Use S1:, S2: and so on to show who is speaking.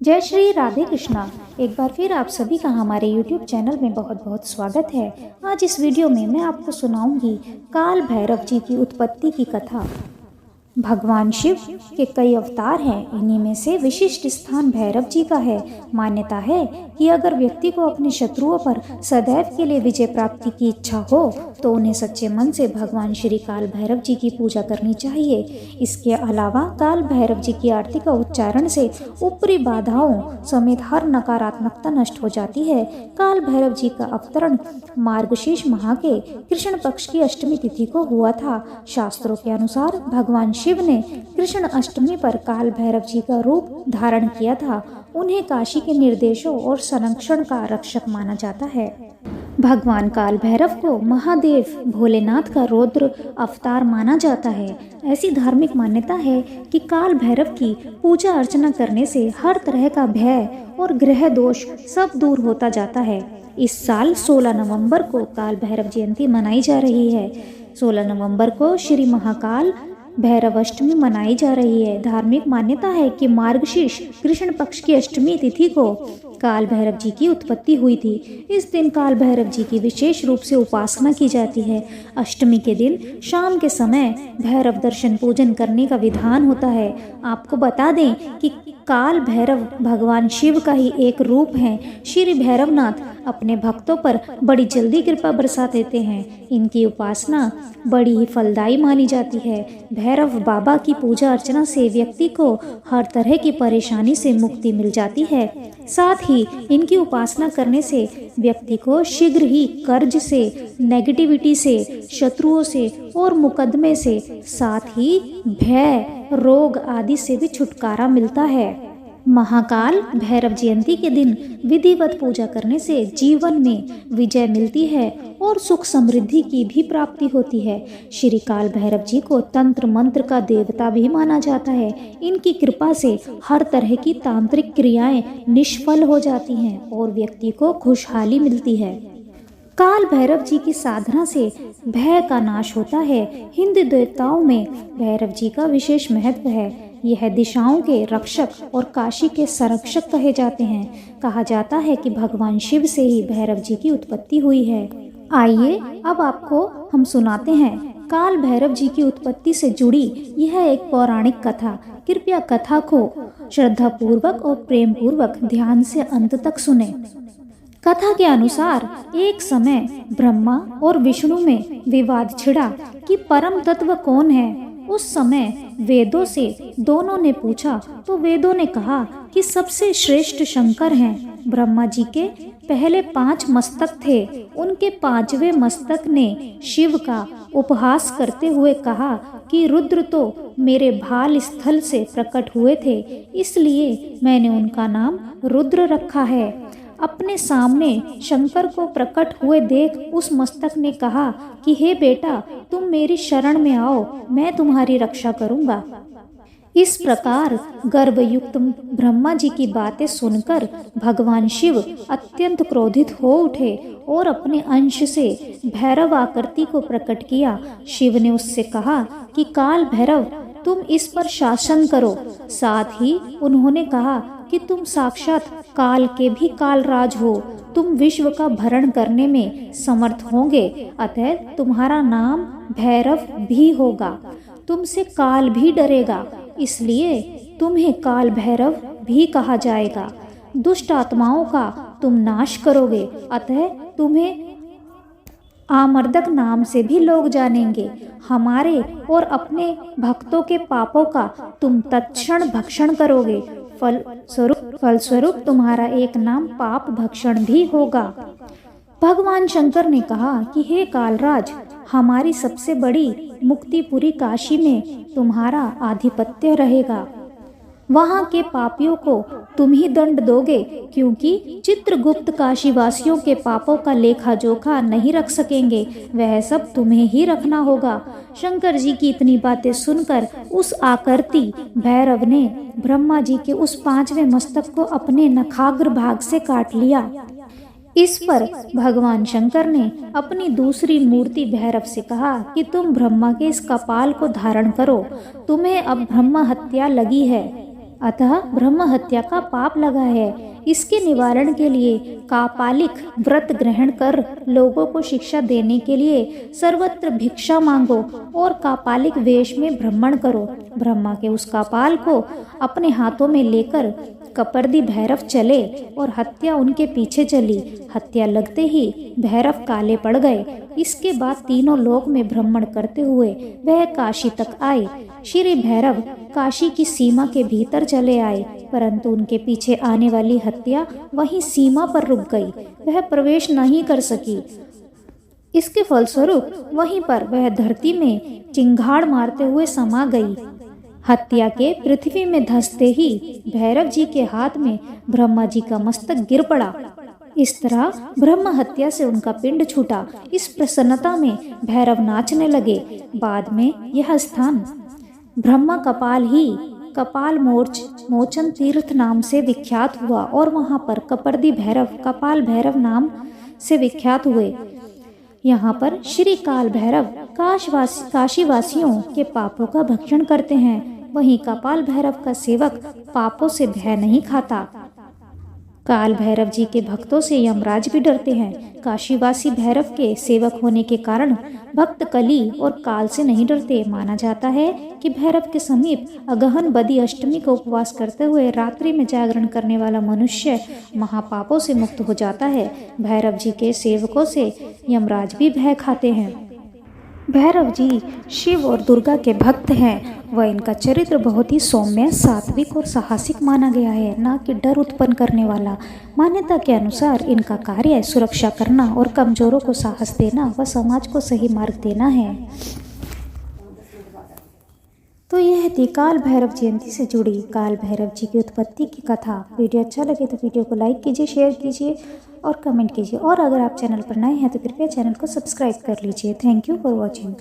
S1: जय श्री राधे कृष्णा। एक बार फिर आप सभी का हमारे YouTube चैनल में बहुत बहुत स्वागत है। आज इस वीडियो में मैं आपको सुनाऊंगी काल भैरव जी की उत्पत्ति की कथा। भगवान शिव के कई अवतार हैं, इन्हीं में से विशिष्ट स्थान भैरव जी का है। मान्यता है कि अगर व्यक्ति को अपने शत्रुओं पर सदैव के लिए विजय प्राप्ति की इच्छा हो तो उन्हें सच्चे मन से भगवान श्री काल भैरव जी की पूजा करनी चाहिए। इसके अलावा काल भैरव जी की आरती का उच्चारण से ऊपरी बाधाओं समेत हर नकारात्मकता नष्ट हो जाती है। काल भैरव जी का अवतरण मार्गशीर्ष माह के कृष्ण पक्ष की अष्टमी तिथि को हुआ था। शास्त्रों के अनुसार भगवान शिव ने कृष्ण अष्टमी पर काल भैरव जी का रूप धारण किया था। उन्हें काशी के निर्देशों और संरक्षण का रक्षक माना जाता है। भगवान काल भैरव को महादेव भोलेनाथ का रौद्र अवतार माना जाता है। ऐसी धार्मिक मान्यता है कि काल भैरव की पूजा अर्चना करने से हर तरह का भय और ग्रह दोष सब दूर होता जाता है। इस साल 16 नवंबर को काल भैरव जयंती मनाई जा रही है। 16 नवंबर को श्री महाकाल भैरव अष्टमी मनाई जा रही है। धार्मिक मान्यता है कि मार्गशीर्ष कृष्ण पक्ष की अष्टमी तिथि को काल भैरव जी की उत्पत्ति हुई थी। इस दिन काल भैरव जी की विशेष रूप से उपासना की जाती है। अष्टमी के दिन शाम के समय भैरव दर्शन पूजन करने का विधान होता है। आपको बता दें कि काल भैरव भगवान शिव का ही एक रूप है। श्री भैरवनाथ अपने भक्तों पर बड़ी जल्दी कृपा बरसा देते हैं। इनकी उपासना बड़ी ही फलदायी मानी जाती है। भैरव बाबा की पूजा अर्चना से व्यक्ति को हर तरह की परेशानी से मुक्ति मिल जाती है। साथ ही इनकी उपासना करने से व्यक्ति को शीघ्र ही कर्ज से, नेगेटिविटी से, शत्रुओं से और मुकदमे से, साथ ही भय, रोग आदि से भी छुटकारा मिलता है। महाकाल भैरव जयंती के दिन विधिवत पूजा करने से जीवन में विजय मिलती है और सुख समृद्धि की भी प्राप्ति होती है। श्री काल भैरव जी को तंत्र मंत्र का देवता भी माना जाता है। इनकी कृपा से हर तरह की तांत्रिक क्रियाएं निष्फल हो जाती हैं और व्यक्ति को खुशहाली मिलती है। काल भैरव जी की साधना से भय का नाश होता है। हिंदू देवताओं में भैरव जी का विशेष महत्व है। यह दिशाओं के रक्षक और काशी के संरक्षक कहे जाते हैं। कहा जाता है कि भगवान शिव से ही भैरव जी की उत्पत्ति हुई है। आइए अब आपको हम सुनाते हैं काल भैरव जी की उत्पत्ति से जुड़ी यह एक पौराणिक कथा। कृपया कथा को श्रद्धा पूर्वक और प्रेम पूर्वक ध्यान से अंत तक सुने। कथा के अनुसार एक समय ब्रह्मा और विष्णु में विवाद छिड़ा कि परम तत्व कौन है। उस समय वेदों से दोनों ने पूछा तो वेदों ने कहा कि सबसे श्रेष्ठ शंकर हैं। ब्रह्मा जी के पहले 5 मस्तक थे। उनके 5वें मस्तक ने शिव का उपहास करते हुए कहा कि रुद्र तो मेरे भाल स्थल से प्रकट हुए थे, इसलिए मैंने उनका नाम रुद्र रखा है। अपने सामने शंकर को प्रकट हुए देख उस मस्तक ने कहा कि हे बेटा, तुम मेरी शरण में आओ, मैं तुम्हारी रक्षा करूंगा। इस प्रकार गर्भयुक्त ब्रह्मा जी की बातें सुनकर भगवान शिव अत्यंत क्रोधित हो उठे और अपने अंश से भैरव आकृति को प्रकट किया। शिव ने उससे कहा कि काल भैरव, तुम इस पर शासन करो। साथ ही उन्होंने कहा कि तुम साक्षात काल के भी कालराज हो, तुम विश्व का भरण करने में समर्थ होंगे, अतः तुम्हारा नाम भैरव भी होगा। तुमसे काल भी डरेगा, इसलिए तुम्हें काल भैरव भी कहा जाएगा। दुष्ट आत्माओं का तुम नाश करोगे, अतः तुम्हें आमर्दक नाम से भी लोग जानेंगे। हमारे और अपने भक्तों के पापों का तुम तत्क्षण भक्षण करोगे। फलस्वरूप तुम्हारा एक नाम पाप भक्षण भी होगा। भगवान शंकर ने कहा कि हे कालराज, हमारी सबसे बड़ी मुक्तिपुरी काशी में तुम्हारा आधिपत्य रहेगा। वहाँ के पापियों को तुम ही दंड दोगे, क्योंकि चित्रगुप्त काशी वासियों के पापों का लेखा जोखा नहीं रख सकेंगे, वह सब तुम्हें ही रखना होगा। शंकर जी की इतनी बातें सुनकर उस आकृति भैरव ने ब्रह्मा जी के उस 5वें मस्तक को अपने नखाग्र भाग से काट लिया। इस पर भगवान शंकर ने अपनी दूसरी मूर्ति भैरव से कहा कि तुम ब्रह्मा के इस कपाल को धारण करो, तुम्हें अब ब्रह्म हत्या लगी है। अतः ब्रह्म हत्या का पाप लगा है। इसके निवारण के लिए कापालिक व्रत ग्रहण कर लोगों को शिक्षा देने के लिए सर्वत्र भिक्षा मांगो और कापालिक वेश में भ्रमण करो। ब्रह्मा के उस कापाल को अपने हाथों में लेकर कपर्दी भैरव चले और हत्या उनके पीछे चली। हत्या लगते ही भैरव काले पड़ गए। इसके बाद तीनों लोक में भ्रमण करते हुए वह काशी तक आए। श्री भैरव काशी की सीमा के भीतर चले आए, परंतु उनके पीछे आने वाली हत्या वहीं सीमा पर रुक गई। वह प्रवेश नहीं कर सकी। इसके फलस्वरूप वहीं पर वह धरती में चिंगाड़ मारते हुए समा गई। हत्या के पृथ्वी में धंसते ही भैरव जी के हाथ में ब्रह्मा जी का मस्तक गिर पड़ा। इस तरह ब्रह्म हत्या से उनका पिंड छूटा। इस प्रसन्नता में भैरव नाचने लगे। बाद में यह स्थान ब्रह्मा कपाल ही कपाल मोचन तीर्थ नाम से विख्यात हुआ और वहां पर कपर्दी भैरव कपाल भैरव नाम से विख्यात हुए। यहाँ पर श्री काल भैरव काशीवासियों के पापों का भक्षण करते हैं। वहीं कपाल भैरव का सेवक पापों से भय नहीं खाता। काल भैरव जी के भक्तों से यमराज भी डरते हैं। काशीवासी भैरव के सेवक होने के कारण भक्त कली और काल से नहीं डरते। माना जाता है कि भैरव के समीप अगहन बदी अष्टमी का उपवास करते हुए रात्रि में जागरण करने वाला मनुष्य महापापों से मुक्त हो जाता है। भैरव जी के सेवकों से यमराज भी भय खाते हैं। भैरव जी शिव और दुर्गा के भक्त हैं। वह इनका चरित्र बहुत ही सौम्य, सात्विक और साहसिक माना गया है, ना कि डर उत्पन्न करने वाला। मान्यता के अनुसार इनका कार्य सुरक्षा करना और कमजोरों को साहस देना व समाज को सही मार्ग देना है। तो यह थी काल भैरव जयंती से जुड़ी काल भैरव जी की उत्पत्ति की कथा। वीडियो अच्छा लगे तो वीडियो को लाइक कीजिए, शेयर कीजिए और कमेंट कीजिए। और अगर आप चैनल पर नए हैं तो कृपया चैनल को सब्सक्राइब कर लीजिए। Thank you for watching.